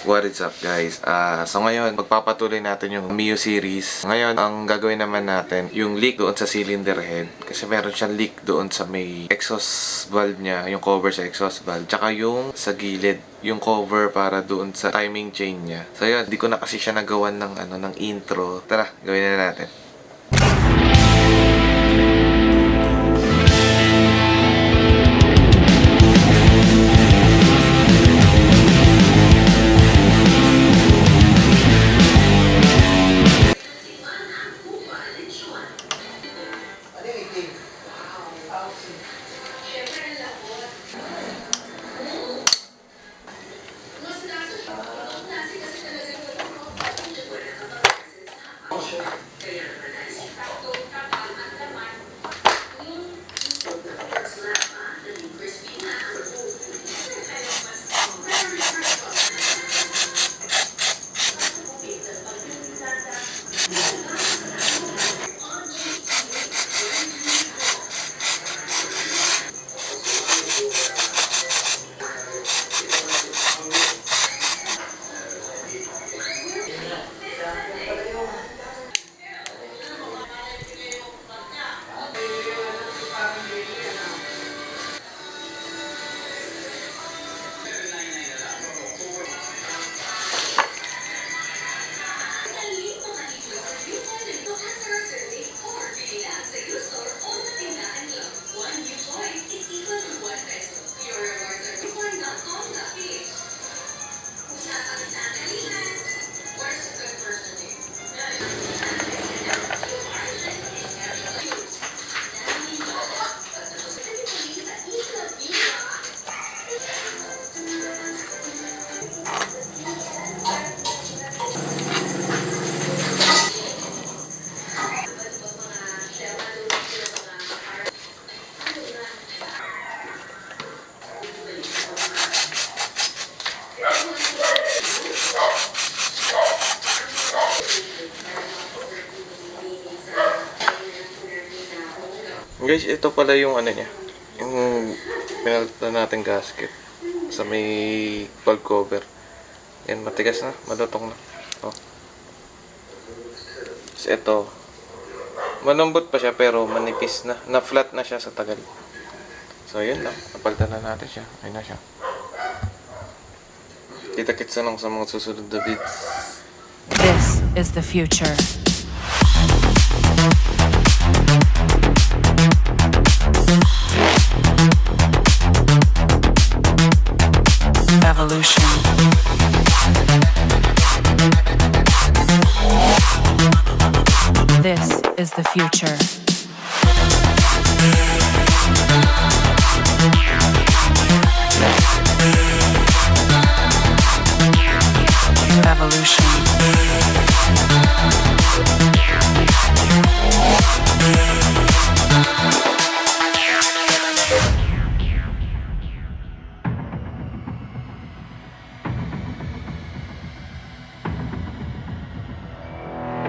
What is up guys? So ngayon, magpapatuloy natin yung Mio series. Ngayon, ang gagawin naman natin, yung leak doon sa cylinder head. Kasi meron siyang leak doon sa may exhaust valve niya, yung cover sa exhaust valve. Tsaka yung sa gilid, yung cover para doon sa timing chain niya. So yun, di ko na kasi siya nagawan ng intro. Tara, gawin na natin. Guys, ito pala yung niya. Yung pinalitan natin gasket sa may valve cover. Yan, matigas na, malutong na. Oh. So, ito. Malambot pa siya pero manipis na. Na-flat na siya sa tagal. So, yun lang. Napalitan na natin siya. Ayun na siya. Kita-kits na lang sa mga susunod na bits. This is the future. Evolution. This is the future. Evolution.